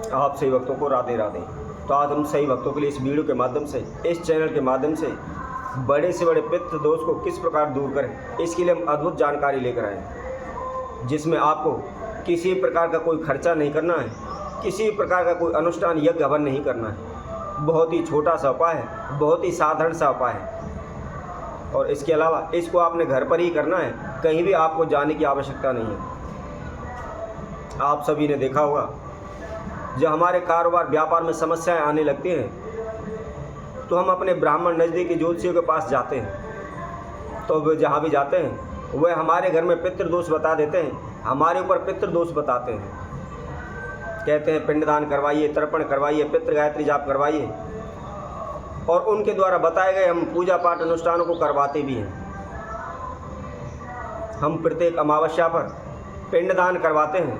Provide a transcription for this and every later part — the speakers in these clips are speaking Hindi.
आप सही भक्तों को राधे राधे। तो आज हम सही भक्तों के लिए इस वीडियो के माध्यम से, इस चैनल के माध्यम से बड़े से बड़े पितृ दोष को किस प्रकार दूर करें, इसके लिए हम अद्भुत जानकारी लेकर आए हैं, जिसमें आपको किसी प्रकार का कोई खर्चा नहीं करना है, किसी प्रकार का कोई अनुष्ठान यज्ञ हवन नहीं करना है। बहुत ही छोटा सा उपाय है, बहुत ही साधारण सा उपाय है, और इसके अलावा इसको आपने घर पर ही करना है, कहीं भी आपको जाने की आवश्यकता नहीं है। आप सभी ने देखा होगा, जब हमारे कारोबार व्यापार में समस्याएं आने लगती हैं तो हम अपने ब्राह्मण नज़दीकी ज्योतिषियों के पास जाते हैं। तो वे जहाँ भी जाते हैं वह हमारे घर में पितृदोष बता देते हैं, हमारे ऊपर पितृदोष बताते हैं। कहते हैं पिंडदान करवाइए, तर्पण करवाइए, पितृ गायत्री जाप करवाइए, और उनके द्वारा बताए गए हम पूजा पाठ अनुष्ठानों को करवाते भी हैं। हम प्रत्येक अमावस्या पर पिंडदान करवाते हैं,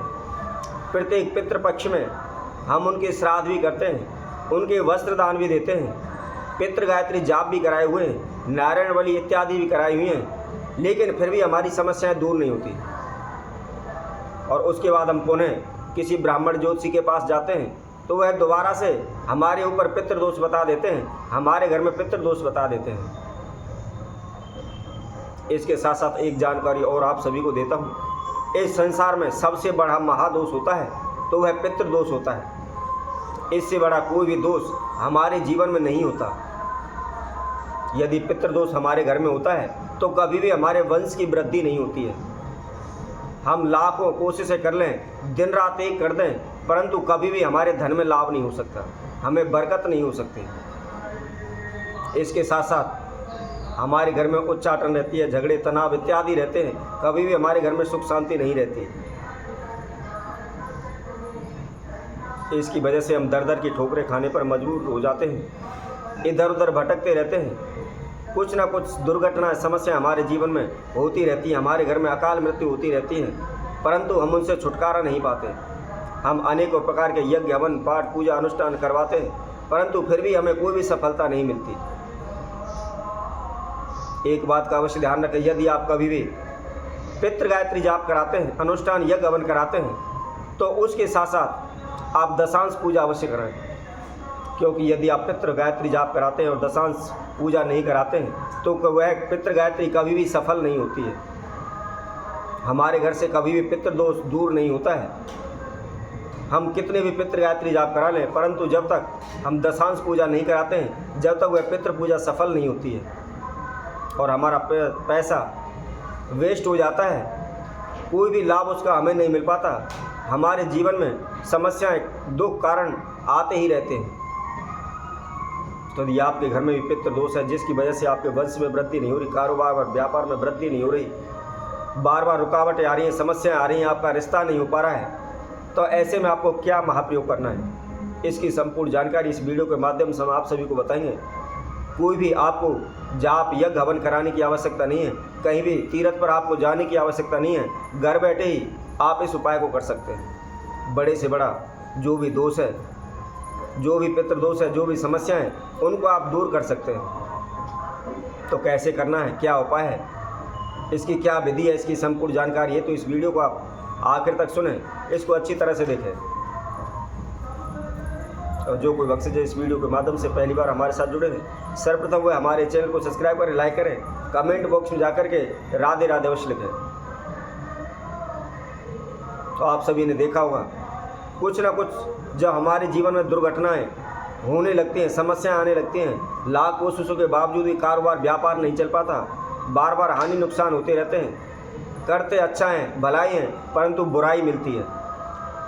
प्रत्येक पितृपक्ष में हम उनके श्राद्ध भी करते हैं, उनके वस्त्र दान भी देते हैं, पितृ गायत्री जाप भी कराए हुए हैं, नारायण बलि इत्यादि भी कराई हुई हैं, लेकिन फिर भी हमारी समस्याएं दूर नहीं होती। और उसके बाद हम पुनः किसी ब्राह्मण ज्योतिषी के पास जाते हैं तो वह दोबारा से हमारे ऊपर पितृदोष बता देते हैं, हमारे घर में पितृदोष बता देते हैं। इसके साथ साथ एक जानकारी और आप सभी को देता हूँ, इस संसार में सबसे बड़ा महादोष होता है तो वह पितृदोष होता है। इससे बड़ा कोई भी दोष हमारे जीवन में नहीं होता। यदि पितृदोष हमारे घर में होता है तो कभी भी हमारे वंश की वृद्धि नहीं होती है। हम लाखों कोशिशें कर लें, दिन रात एक कर दें, परंतु कभी भी हमारे धन में लाभ नहीं हो सकता, हमें बरकत नहीं हो सकती। इसके साथ साथ हमारे घर में उच्चाटन रहती है, झगड़े तनाव इत्यादि रहते हैं, कभी भी हमारे घर में सुख शांति नहीं रहती। इसकी वजह से हम दर दर की ठोकरें खाने पर मजबूर हो जाते हैं, इधर उधर भटकते रहते हैं। कुछ ना कुछ दुर्घटना समस्या हमारे जीवन में होती रहती है, हमारे घर में अकाल मृत्यु होती रहती है, परंतु हम उनसे छुटकारा नहीं पाते। हम अनेकों प्रकार के यज्ञ हवन पाठ पूजा अनुष्ठान करवाते हैं, परंतु फिर भी हमें कोई भी सफलता नहीं मिलती। एक बात का अवश्य ध्यान रखें, यदि आप कभी भी पितृ गायत्री जाप कराते हैं, अनुष्ठान यज्ञ हवन कराते हैं, तो उसके साथ साथ आप दशांश पूजा अवश्य कराएं। क्योंकि यदि आप पितृ गायत्री जाप कराते हैं और दशांश पूजा नहीं कराते हैं तो वह पितृ गायत्री कभी भी सफल नहीं होती है। हमारे घर से कभी भी पितृदोष दूर नहीं होता है। हम कितने भी पितृ गायत्री जाप करा लें, परंतु जब तक हम दशांश पूजा नहीं कराते हैं, जब तक वह पितृ पूजा सफल नहीं होती है और हमारा पैसा वेस्ट हो जाता है, कोई भी लाभ उसका हमें नहीं मिल पाता। हमारे जीवन में समस्याएं, दुख कारण आते ही रहते हैं। तो यदि आपके घर में भी पितृ दोष है, जिसकी वजह से आपके वंश में वृद्धि नहीं हो रही, कारोबार और व्यापार में वृद्धि नहीं हो रही, बार बार रुकावटें आ रही हैं, समस्याएं आ रही हैं, आपका रिश्ता नहीं हो पा रहा है, तो ऐसे में आपको क्या महाप्रयोग करना है, इसकी संपूर्ण जानकारी इस वीडियो के माध्यम से हम आप सभी को बताएंगे। कोई भी आपको जाप यज्ञ हवन कराने की आवश्यकता नहीं है, कहीं भी तीर्थ पर आपको जाने की आवश्यकता नहीं है, घर बैठे ही आप इस उपाय को कर सकते हैं। बड़े से बड़ा जो भी दोष है, जो भी पितृदोष है, जो भी समस्या है, उनको आप दूर कर सकते हैं। तो कैसे करना है, क्या उपाय है, इसकी क्या विधि है, इसकी संपूर्ण जानकारी है, तो इस वीडियो को आप आखिर तक सुने, इसको अच्छी तरह से देखें। और जो कोई वक्त इस वीडियो के माध्यम से पहली बार हमारे साथ जुड़े हैं, सर्वप्रथम वह हमारे चैनल को सब्सक्राइब करें, लाइक करें, कमेंट बॉक्स में जाकर के राधे राधे अवश्य लिखें। तो आप सभी ने देखा होगा, कुछ ना कुछ जब हमारे जीवन में दुर्घटनाएं होने लगती हैं, समस्याएं आने लगती हैं, लाख कोशिशों के बावजूद भी कारोबार व्यापार नहीं चल पाता, बार बार हानि नुकसान होते रहते हैं, करते अच्छा हैं, भलाई हैं, परंतु बुराई मिलती है,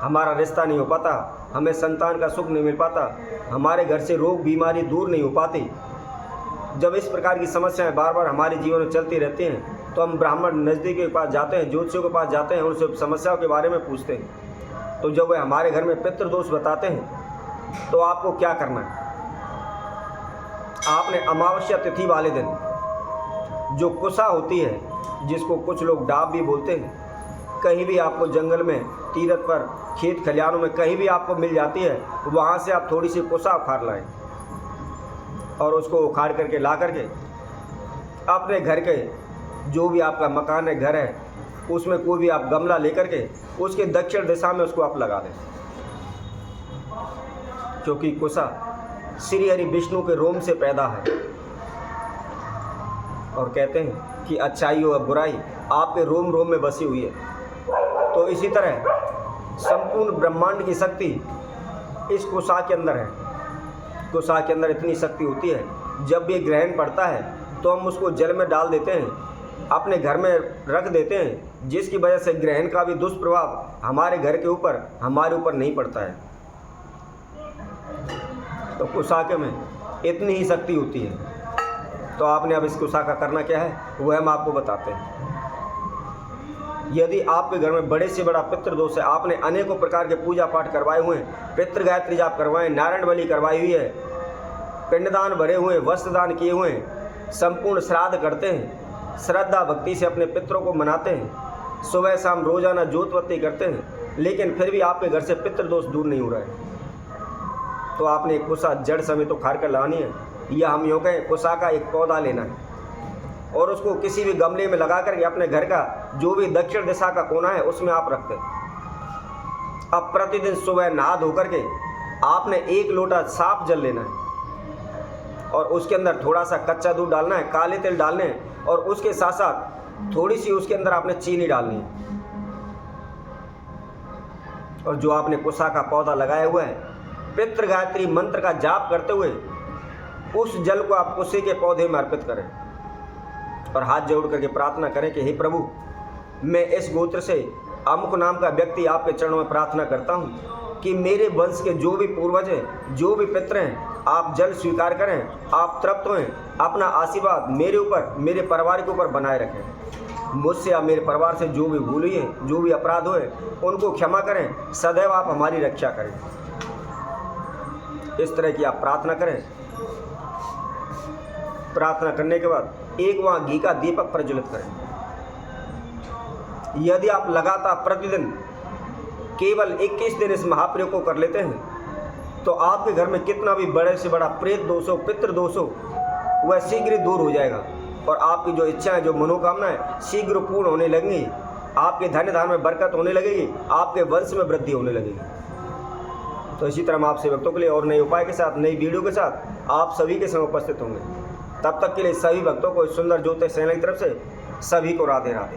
हमारा रिश्ता नहीं हो पाता, हमें संतान का सुख नहीं मिल पाता, हमारे घर से रोग बीमारी दूर नहीं हो पाती। जब इस प्रकार की समस्याएं बार बार हमारे जीवन में चलती रहती हैं तो हम ब्राह्मण नज़दीक के पास जाते हैं, ज्योतिषियों के पास जाते हैं, उनसे समस्याओं के बारे में पूछते हैं। तो जब वे हमारे घर में पितृदोष बताते हैं तो आपको क्या करना है, आपने अमावस्या तिथि वाले दिन जो कुशा होती है, जिसको कुछ लोग डाब भी बोलते हैं, कहीं भी आपको जंगल में, तीरथ पर, खेत खलिहानों में कहीं भी आपको मिल जाती है, वहाँ से आप थोड़ी सी कुशा उखाड़ लाएं और उसको उखाड़ करके ला करके अपने घर के जो भी आपका मकान है, घर है, उसमें कोई भी आप गमला लेकर के उसके दक्षिण दिशा में उसको आप लगा दें। क्योंकि कुशा श्री हरि विष्णु के रोम से पैदा है। और कहते हैं कि अच्छाई और बुराई आपके रोम रोम में बसी हुई है। तो इसी तरह संपूर्ण ब्रह्मांड की शक्ति इस कुशा के अंदर है। कुशा के अंदर इतनी शक्ति होती है, जब भी ग्रहण पड़ता है तो हम उसको जल में डाल देते हैं, अपने घर में रख देते हैं, जिसकी वजह से ग्रहण का भी दुष्प्रभाव हमारे घर के ऊपर, हमारे ऊपर नहीं पड़ता है। तो कुशा के में इतनी ही शक्ति होती है। तो आपने अब इस कुशा का करना क्या है, वह हम आपको बताते हैं। यदि आपके घर में बड़े से बड़ा पितृदोष है, आपने अनेकों प्रकार के पूजा पाठ करवाए हुए हैं, पितृ गायत्री जाप करवाए, नारायण बलि करवाई हुई है, पिंडदान भरे हुए, वस्त्रदान किए हुए हैं, संपूर्ण श्राद्ध करते हैं, श्रद्धा भक्ति से अपने पितरों को मनाते हैं, सुबह शाम रोजाना जोतबत्ती करते हैं, लेकिन फिर भी आपके घर से पितृदोष दूर नहीं हो रहा है, तो आपने एक कुशा जड़ समेत तो खार कर लानी है, या हम यूँ कहें कुशा का एक पौधा लेना है और उसको किसी भी गमले में लगा करके अपने घर का जो भी दक्षिण दिशा का कोना है उसमें आप रखते हैं। अब प्रतिदिन सुबह नहा धो करके आपने 1 लोटा साफ जल लेना है और उसके अंदर थोड़ा सा कच्चा दूध डालना है, काले तिल डालने हैं, और उसके साथ साथ थोड़ी सी उसके अंदर आपने चीनी डालनी है। और जो आपने कुशा का पौधा लगाया हुआ है, पितृ गायत्री मंत्र का जाप करते हुए उस जल को आप कुशे के पौधे में अर्पित करें और हाथ जोड़ करके प्रार्थना करें कि हे प्रभु, मैं इस गोत्र से अमुक नाम का व्यक्ति आपके चरणों में प्रार्थना करता हूँ कि मेरे वंश के जो भी पूर्वज हैं, जो भी पितृ हैं, आप जल स्वीकार करें, आप तृप्त हों, अपना आशीर्वाद मेरे ऊपर, मेरे परिवार के ऊपर बनाए रखें। मुझसे या मेरे परिवार से जो भी भूल हुई है, जो भी अपराध हुए, उनको क्षमा करें, सदैव आप हमारी रक्षा करें। इस तरह की आप प्रार्थना करें। प्रार्थना करने के बाद एक वहाँ घी का दीपक प्रज्वलित करें। यदि आप लगातार प्रतिदिन केवल 21 दिन इस महाप्रयोग को कर लेते हैं तो आपके घर में कितना भी बड़े से बड़ा प्रेत दोष हो, पितृ दोष हो, वह शीघ्र ही दूर हो जाएगा और आपकी जो इच्छाएं, जो मनोकामनाएं शीघ्र पूर्ण होने लगेंगी। आपके धन धान में बरकत होने लगेगी, आपके वंश में वृद्धि होने लगेगी। तो इसी तरह हम आपसे भक्तों के लिए और नए उपाय के साथ, नई वीडियो के साथ आप सभी के समय उपस्थित होंगे। तब तक के लिए सभी भक्तों को इस सुंदर ज्योतिष चैनल की तरफ से सभी को राधे राधे।